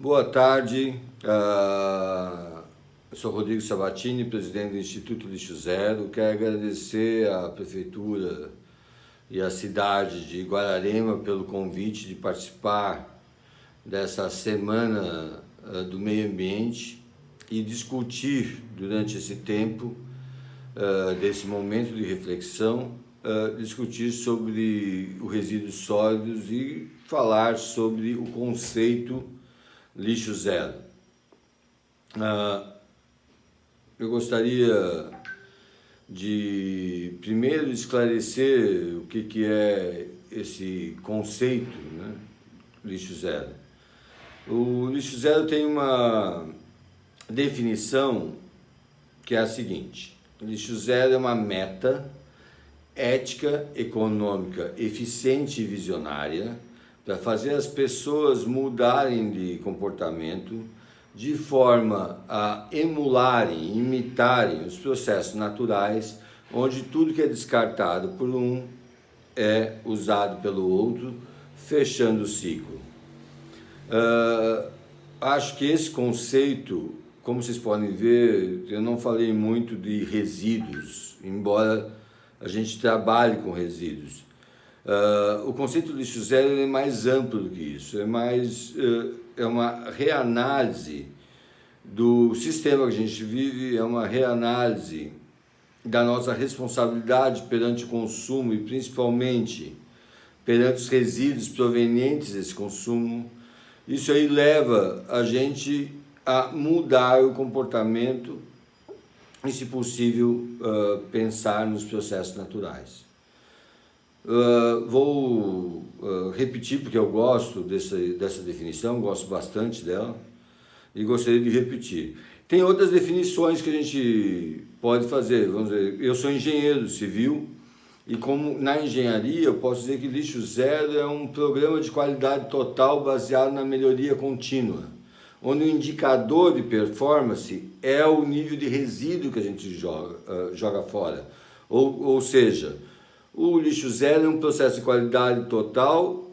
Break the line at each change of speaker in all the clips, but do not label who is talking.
Boa tarde, eu sou Rodrigo Sabatini, presidente do Instituto Lixo Zero. Quero agradecer à Prefeitura e à cidade de Guararema pelo convite de participar dessa Semana do Meio Ambiente e discutir durante esse tempo, desse momento de reflexão, discutir sobre os resíduos sólidos e falar sobre o conceito lixo zero. Eu gostaria de primeiro esclarecer o que é esse conceito, né? Lixo zero. O lixo zero tem uma definição que é a seguinte: lixo zero é uma meta ética, econômica, eficiente e visionária para fazer as pessoas mudarem de comportamento de forma a emularem, imitarem os processos naturais, onde tudo que é descartado por um é usado pelo outro, fechando o ciclo. Acho que esse conceito, como vocês podem ver, eu não falei muito de resíduos, embora a gente trabalhe com resíduos. O conceito de lixo zero é mais amplo do que isso, é uma reanálise do sistema que a gente vive, é uma reanálise da nossa responsabilidade perante o consumo e principalmente perante os resíduos provenientes desse consumo. Isso aí leva a gente a mudar o comportamento e, se possível, pensar nos processos naturais. Vou repetir porque eu gosto dessa definição, gosto bastante dela e gostaria de repetir. Tem outras definições que a gente pode fazer. Vamos dizer, eu sou engenheiro civil e, como na engenharia, eu posso dizer que lixo zero é um programa de qualidade total baseado na melhoria contínua, onde o indicador de performance é o nível de resíduo que a gente joga fora. Ou seja, o lixo zero é um processo de qualidade total,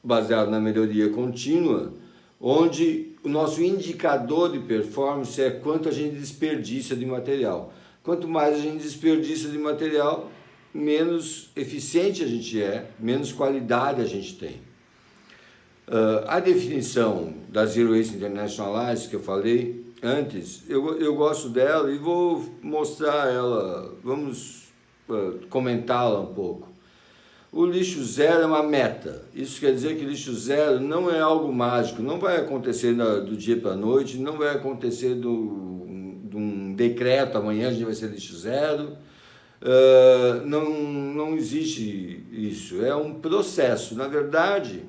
baseado na melhoria contínua, onde o nosso indicador de performance é quanto a gente desperdiça de material. Quanto mais a gente desperdiça de material, menos eficiente a gente é, menos qualidade a gente tem. A definição da Zero Waste International Alliance, que eu falei antes, eu gosto dela e vou mostrar ela, vamos comentá-la um pouco. O lixo zero é uma meta. Isso quer dizer que lixo zero não é algo mágico, não vai acontecer do dia para a noite, não vai acontecer de um decreto, amanhã a gente vai ser lixo zero. Não existe isso, é um processo. Na verdade,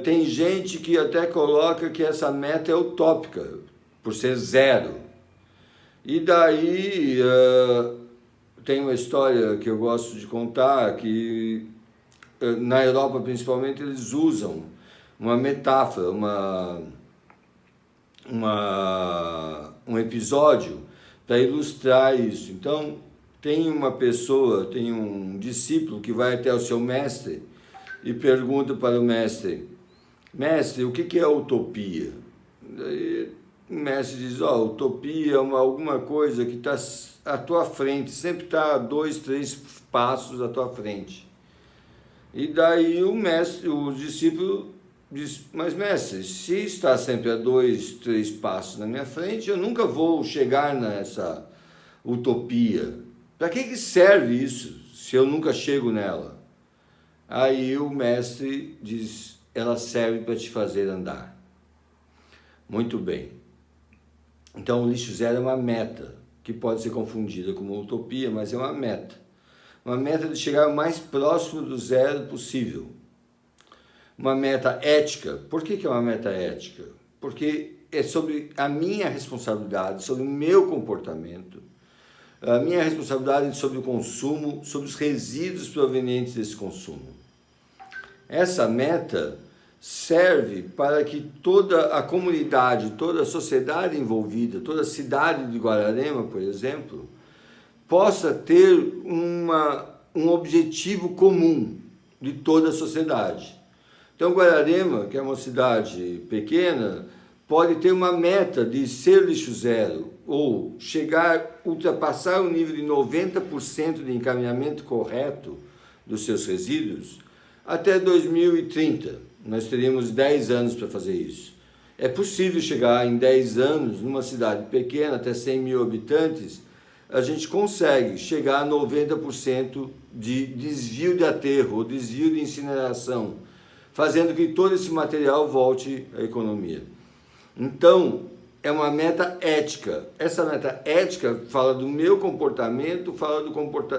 tem gente que até coloca que essa meta é utópica, por ser zero. E daí tem uma história que eu gosto de contar, que na Europa principalmente eles usam uma metáfora, um episódio para ilustrar isso. Então, tem uma pessoa, tem um discípulo que vai até o seu mestre e pergunta para o mestre: mestre, o que é utopia? Daí o mestre diz: utopia é alguma coisa que está à tua frente, sempre está 2, 3 passos à tua frente. E daí o discípulo diz: mas mestre, se está sempre a 2, 3 passos na minha frente, eu nunca vou chegar nessa utopia. Para que serve isso, se eu nunca chego nela? Aí o mestre diz: ela serve para te fazer andar. Muito bem. Então o lixo zero é uma meta, que pode ser confundida com uma utopia, mas é uma meta. Uma meta de chegar o mais próximo do zero possível. Uma meta ética. Por que é uma meta ética? Porque é sobre a minha responsabilidade, sobre o meu comportamento, a minha responsabilidade sobre o consumo, sobre os resíduos provenientes desse consumo. Essa meta serve para que toda a comunidade, toda a sociedade envolvida, toda a cidade de Guararema, por exemplo, possa ter um objetivo comum de toda a sociedade. Então, Guararema, que é uma cidade pequena, pode ter uma meta de ser lixo zero, ou ultrapassar o nível de 90% de encaminhamento correto dos seus resíduos até 2030. Nós teríamos 10 anos para fazer isso. É possível chegar em 10 anos, numa cidade pequena, até 100 mil habitantes, a gente consegue chegar a 90% de desvio de aterro, ou desvio de incineração, fazendo que todo esse material volte à economia. Então, é uma meta ética. Essa meta ética fala do meu comportamento, fala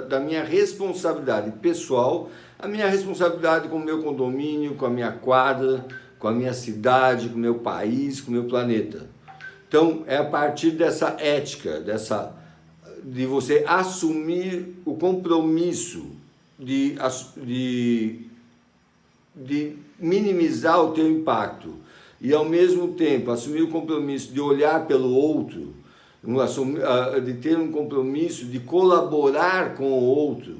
da minha responsabilidade pessoal, a minha responsabilidade com o meu condomínio, com a minha quadra, com a minha cidade, com o meu país, com o meu planeta. Então, é a partir dessa ética, de você assumir o compromisso de minimizar o teu impacto e, ao mesmo tempo, assumir o compromisso de olhar pelo outro, de ter um compromisso de colaborar com o outro,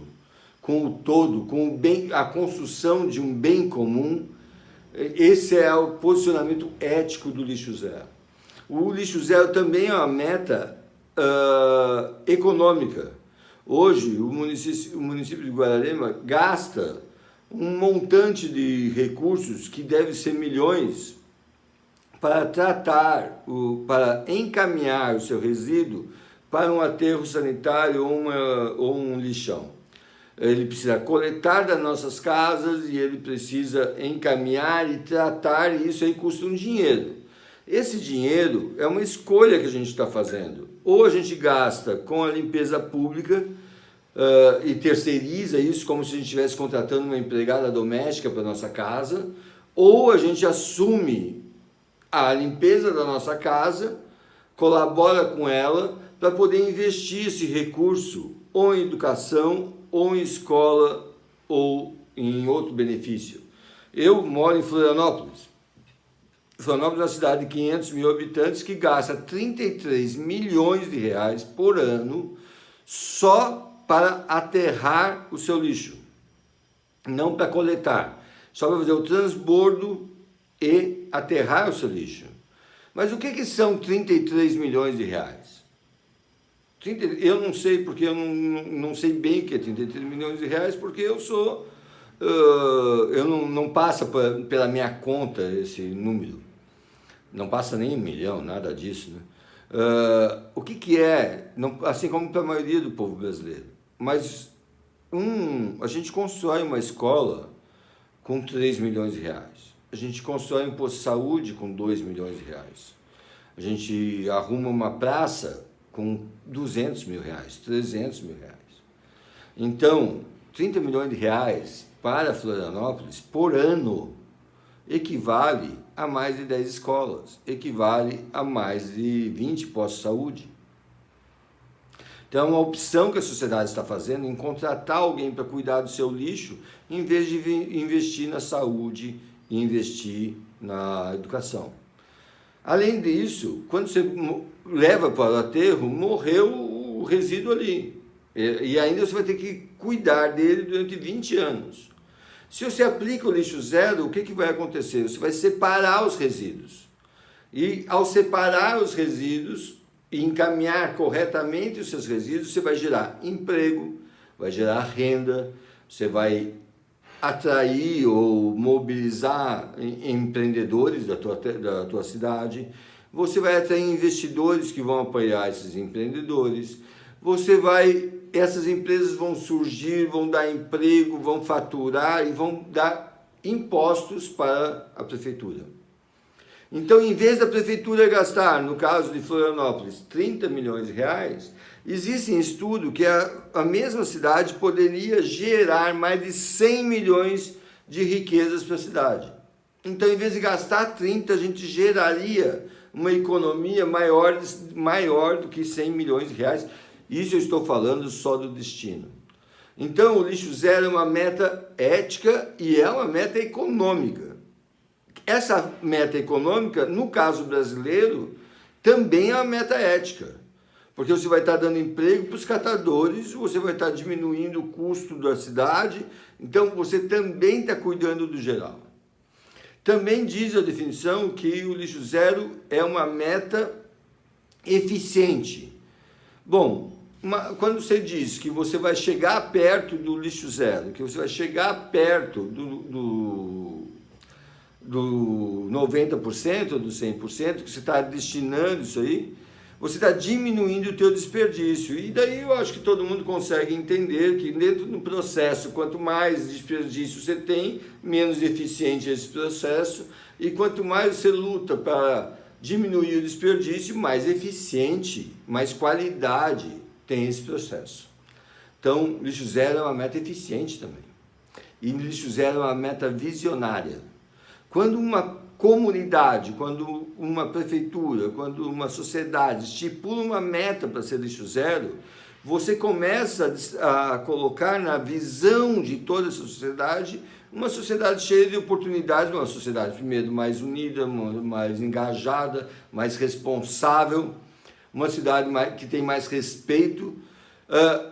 com o todo, com o bem, a construção de um bem comum. Esse é o posicionamento ético do lixo zero. O lixo zero também é uma meta econômica. Hoje, o município de Guararema gasta um montante de recursos que deve ser milhões para para encaminhar o seu resíduo para um aterro sanitário ou um lixão. Ele precisa coletar das nossas casas e ele precisa encaminhar e tratar, e isso aí custa um dinheiro. Esse dinheiro é uma escolha que a gente está fazendo. Ou a gente gasta com a limpeza pública e terceiriza isso como se a gente estivesse contratando uma empregada doméstica para a nossa casa, ou a gente assume a limpeza da nossa casa, colabora com ela para poder investir esse recurso ou em educação, ou em escola, ou em outro benefício. Eu moro em Florianópolis. Florianópolis é uma cidade de 500 mil habitantes que gasta 33 milhões de reais por ano só para aterrar o seu lixo, não para coletar, só para fazer o transbordo e aterrar o seu lixo. Mas o que são 33 milhões de reais? Eu não sei, porque eu não sei bem o que é 33 milhões de reais, porque eu não passa pela minha conta esse número. Não passa nem 1 milhão, nada disso, né? O que é, assim como para a maioria do povo brasileiro, mas a gente constrói uma escola com 3 milhões de reais. A gente constrói um posto de saúde com 2 milhões de reais. A gente arruma uma praça com 200 mil reais, 300 mil reais. Então, 30 milhões de reais para Florianópolis por ano equivale a mais de 10 escolas, equivale a mais de 20 postos de saúde. Então, é uma opção que a sociedade está fazendo em contratar alguém para cuidar do seu lixo, em vez de investir na saúde e investir na educação. Além disso, quando você leva para o aterro, morreu o resíduo ali. E ainda você vai ter que cuidar dele durante 20 anos. Se você aplica o lixo zero, o que vai acontecer? Você vai separar os resíduos. E ao separar os resíduos e encaminhar corretamente os seus resíduos, você vai gerar emprego, vai gerar renda, você vai atrair ou mobilizar empreendedores da tua cidade, você vai atrair investidores que vão apoiar esses empreendedores, essas empresas vão surgir, vão dar emprego, vão faturar e vão dar impostos para a prefeitura. Então, em vez da prefeitura gastar, no caso de Florianópolis, 30 milhões de reais, existe um estudo que a mesma cidade poderia gerar mais de 100 milhões de riquezas para a cidade. Então, em vez de gastar 30, a gente geraria uma economia maior do que 100 milhões de reais. Isso eu estou falando só do destino. Então, o lixo zero é uma meta ética e é uma meta econômica. Essa meta econômica, no caso brasileiro, também é uma meta ética. Porque você vai estar dando emprego para os catadores, você vai estar diminuindo o custo da cidade, então você também está cuidando do geral. Também diz a definição que o lixo zero é uma meta eficiente. Bom, quando você diz que você vai chegar perto do lixo zero, que você vai chegar perto do 90%, do 100%, que você está destinando isso aí, você está diminuindo o teu desperdício. E daí eu acho que todo mundo consegue entender que dentro do processo, quanto mais desperdício você tem, menos eficiente é esse processo, e quanto mais você luta para diminuir o desperdício, mais eficiente, mais qualidade tem esse processo. Então, lixo zero é uma meta eficiente também. E lixo zero é uma meta visionária. Quando uma comunidade, quando uma prefeitura, quando uma sociedade estipula uma meta para ser lixo zero, você começa a colocar na visão de toda essa sociedade uma sociedade cheia de oportunidades, uma sociedade, primeiro, mais unida, mais engajada, mais responsável, uma cidade que tem mais respeito,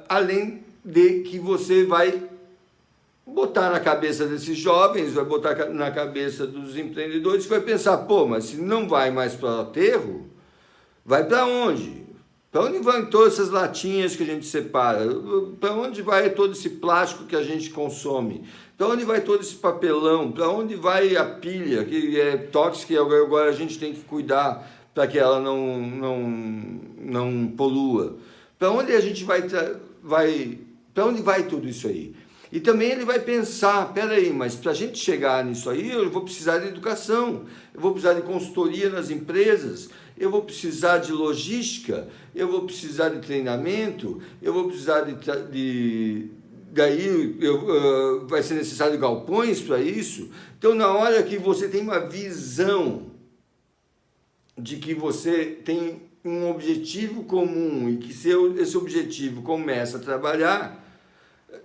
além de que você vai botar na cabeça desses jovens, vai botar na cabeça dos empreendedores, que vai pensar, pô, mas se não vai mais para o aterro, vai para onde? Para onde vão todas essas latinhas que a gente separa? Para onde vai todo esse plástico que a gente consome? Para onde vai todo esse papelão? Para onde vai a pilha, que é tóxica e agora a gente tem que cuidar para que ela não polua? Para onde a gente para onde vai tudo isso aí? E também ele vai pensar, peraí, mas para a gente chegar nisso aí, eu vou precisar de educação, eu vou precisar de consultoria nas empresas, eu vou precisar de logística, eu vou precisar de treinamento, eu vou precisar vai ser necessário galpões para isso. Então, na hora que você tem uma visão de que você tem um objetivo comum e que esse objetivo começa a trabalhar,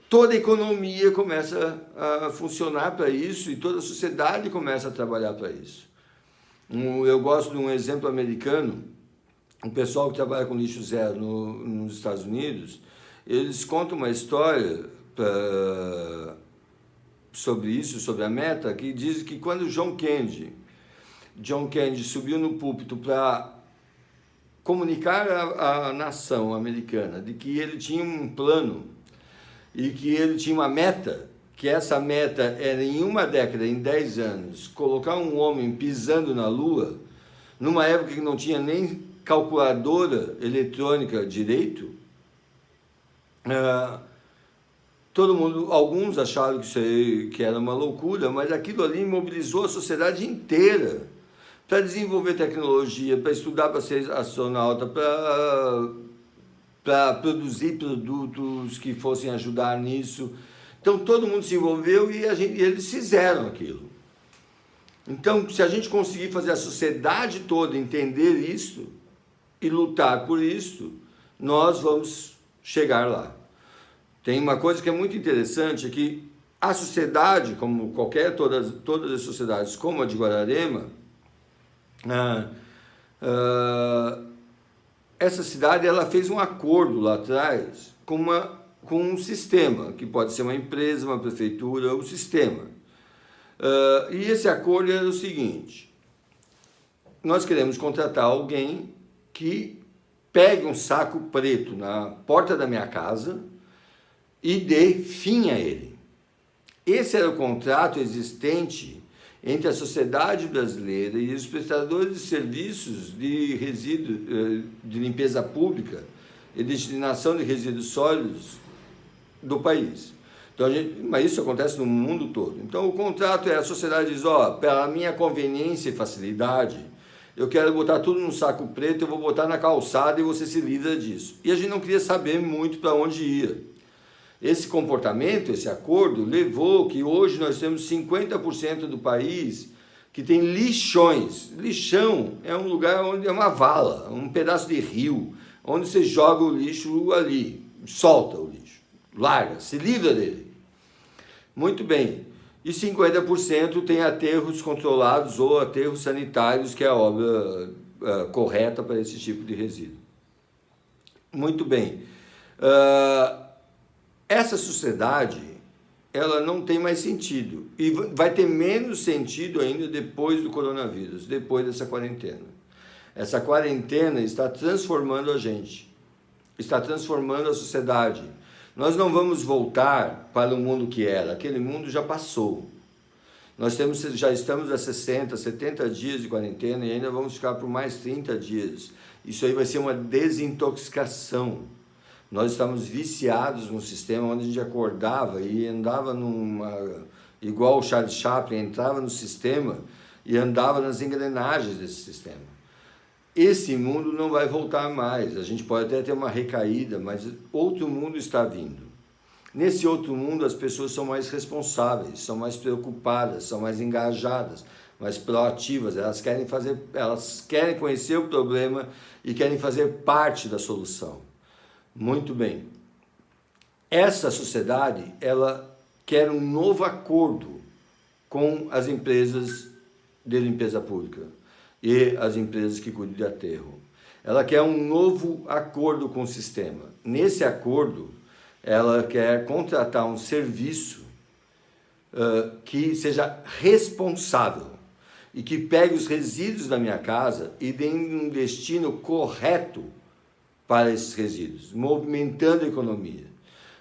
toda a economia começa a funcionar para isso e toda a sociedade começa a trabalhar para isso. Eu gosto de um exemplo americano, o pessoal que trabalha com lixo zero nos Estados Unidos, eles contam uma história sobre isso, sobre a meta, que diz que quando John Kennedy subiu no púlpito para comunicar à nação americana de que ele tinha um plano e que ele tinha uma meta, que essa meta era em uma década, em 10 anos, colocar um homem pisando na Lua, numa época que não tinha nem calculadora eletrônica direito, todo mundo, alguns acharam que era uma loucura, mas aquilo ali mobilizou a sociedade inteira para desenvolver tecnologia, para estudar para ser astronauta, para produzir produtos que fossem ajudar nisso. Então todo mundo se envolveu e eles fizeram aquilo. Então, se a gente conseguir fazer a sociedade toda entender isso e lutar por isso, nós vamos chegar lá. Tem uma coisa que é muito interessante, é que a sociedade, como todas as sociedades, como a de Guararema, essa cidade ela fez um acordo lá atrás com um sistema, que pode ser uma empresa, uma prefeitura, um sistema. E esse acordo era o seguinte: nós queremos contratar alguém que pegue um saco preto na porta da minha casa e dê fim a ele. Esse era o contrato existente entre a sociedade brasileira e os prestadores de serviços de resíduos, de limpeza pública e destinação de resíduos sólidos do país. Então, mas isso acontece no mundo todo. Então, o contrato a sociedade diz, pela minha conveniência e facilidade, eu quero botar tudo num saco preto, eu vou botar na calçada e você se livra disso. E a gente não queria saber muito para onde ia. Esse comportamento, esse acordo, levou que hoje nós temos 50% do país que tem lixões. Lixão é um lugar onde é uma vala, um pedaço de rio, onde você joga o lixo ali, solta o lixo, larga, se livra dele. Muito bem. E 50% tem aterros controlados ou aterros sanitários, que é a obra correta para esse tipo de resíduo. Muito bem. Essa sociedade, ela não tem mais sentido. E vai ter menos sentido ainda depois do coronavírus, depois dessa quarentena. Essa quarentena está transformando a gente, está transformando a sociedade. Nós não vamos voltar para o mundo que era, aquele mundo já passou. Nós já estamos a 60, 70 dias de quarentena e ainda vamos ficar por mais 30 dias. Isso aí vai ser uma desintoxicação. Nós estamos viciados num sistema onde a gente acordava e andava igual o Charles Chaplin, entrava no sistema e andava nas engrenagens desse sistema. Esse mundo não vai voltar mais, a gente pode até ter uma recaída, mas outro mundo está vindo. Nesse outro mundo as pessoas são mais responsáveis, são mais preocupadas, são mais engajadas, mais proativas, elas querem conhecer o problema e querem fazer parte da solução. Muito bem. Essa sociedade, ela quer um novo acordo com as empresas de limpeza pública e as empresas que cuidam de aterro. Ela quer um novo acordo com o sistema. Nesse acordo, ela quer contratar um serviço que seja responsável e que pegue os resíduos da minha casa e dê um destino correto para esses resíduos, movimentando a economia,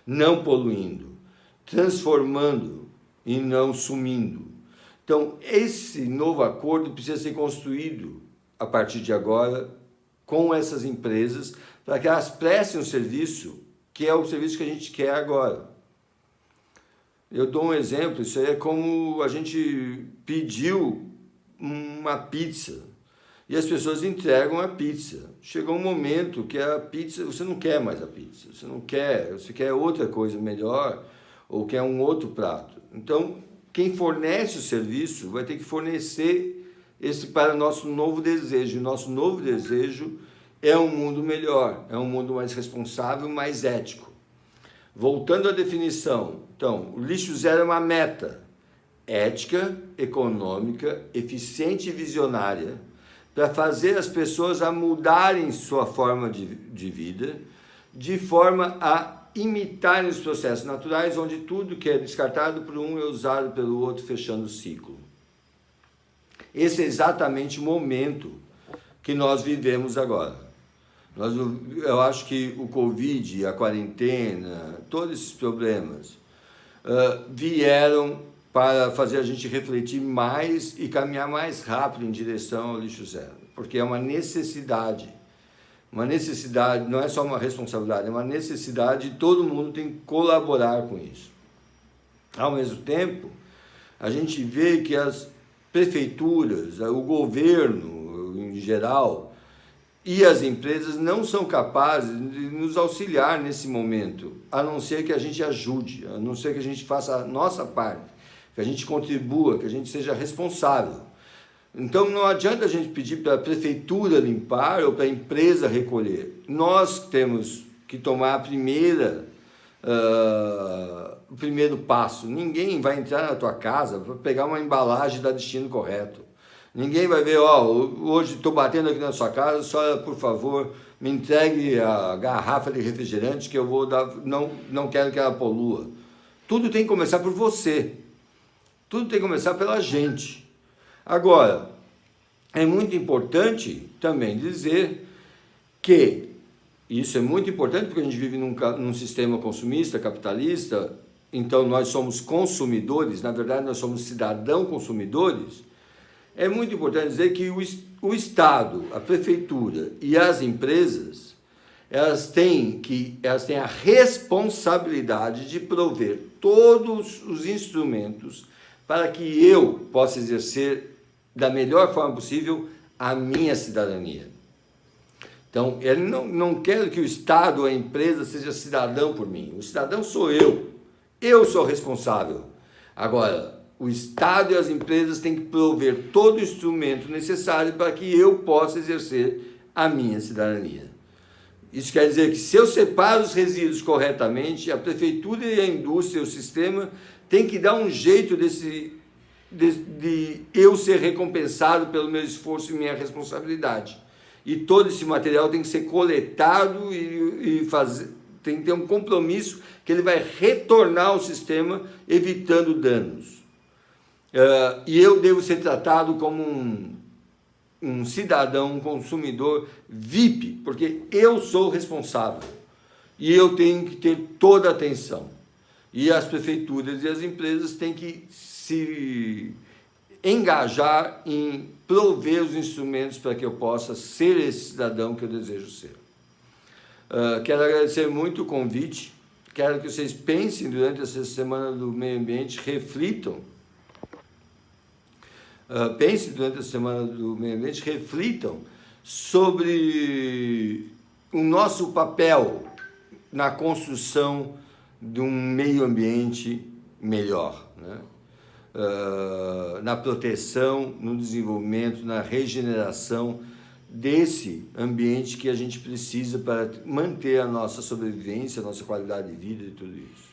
não poluindo, transformando e não sumindo. Então, esse novo acordo precisa ser construído a partir de agora com essas empresas para que elas prestem um serviço que é o serviço que a gente quer agora. Eu dou um exemplo, isso aí é como a gente pediu uma pizza e as pessoas entregam a pizza. Chegou um momento que a pizza, você não quer mais a pizza, você quer outra coisa melhor ou quer um outro prato. Então, quem fornece o serviço vai ter que fornecer esse para o nosso novo desejo. O nosso novo desejo é um mundo melhor, é um mundo mais responsável, mais ético. Voltando à definição, então, o lixo zero é uma meta ética, econômica, eficiente e visionária para fazer as pessoas a mudarem sua forma de vida, de forma a imitarem os processos naturais, onde tudo que é descartado por um é usado pelo outro, fechando o ciclo. Esse é exatamente o momento que nós vivemos agora. Eu acho que o Covid, a quarentena, todos esses problemas vieram para fazer a gente refletir mais e caminhar mais rápido em direção ao lixo zero, porque é uma necessidade. Uma necessidade, não é só uma responsabilidade, é uma necessidade e todo mundo tem que colaborar com isso. Ao mesmo tempo, a gente vê que as prefeituras, o governo em geral e as empresas não são capazes de nos auxiliar nesse momento, a não ser que a gente ajude, a não ser que a gente faça a nossa parte, que a gente contribua, que a gente seja responsável. Então não adianta a gente pedir para a prefeitura limpar ou para a empresa recolher. Nós temos que tomar o primeiro passo. Ninguém vai entrar na tua casa para pegar uma embalagem e dar destino correto. Ninguém vai ver, hoje estou batendo aqui na sua casa, só por favor me entregue a garrafa de refrigerante que eu vou dar, não quero que ela polua. Tudo tem que começar por você. Tudo tem que começar pela gente. Agora, é muito importante também dizer que isso é muito importante porque a gente vive num sistema consumista, capitalista, então nós somos consumidores, na verdade nós somos cidadãos consumidores. É muito importante dizer que o Estado, a prefeitura e as empresas, elas têm a responsabilidade de prover todos os instrumentos para que eu possa exercer da melhor forma possível a minha cidadania. Então, eu não quero que o Estado ou a empresa seja cidadão por mim. O cidadão sou eu sou responsável. Agora, o Estado e as empresas têm que prover todo o instrumento necessário para que eu possa exercer a minha cidadania. Isso quer dizer que se eu separo os resíduos corretamente, a prefeitura e a indústria, o sistema, tem que dar um jeito de eu ser recompensado pelo meu esforço e minha responsabilidade. E todo esse material tem que ser coletado e tem que ter um compromisso que ele vai retornar ao sistema, evitando danos. E eu devo ser tratado como um cidadão, um consumidor VIP, porque eu sou responsável e eu tenho que ter toda a atenção. E as prefeituras e as empresas têm que se engajar em prover os instrumentos para que eu possa ser esse cidadão que eu desejo ser. Quero agradecer muito o convite, quero que vocês pensem durante essa Semana do Meio Ambiente, reflitam, reflitam sobre o nosso papel na construção de um meio ambiente melhor, né? Na proteção, no desenvolvimento, na regeneração desse ambiente que a gente precisa para manter a nossa sobrevivência, a nossa qualidade de vida e tudo isso.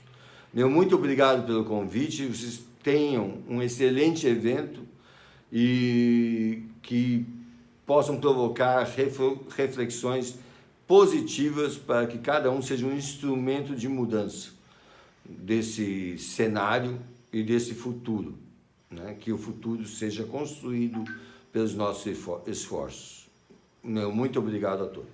Meu muito obrigado pelo convite, vocês tenham um excelente evento e que possam provocar reflexões positivas para que cada um seja um instrumento de mudança desse cenário e desse futuro, né? Que o futuro seja construído pelos nossos esforços. Muito obrigado a todos.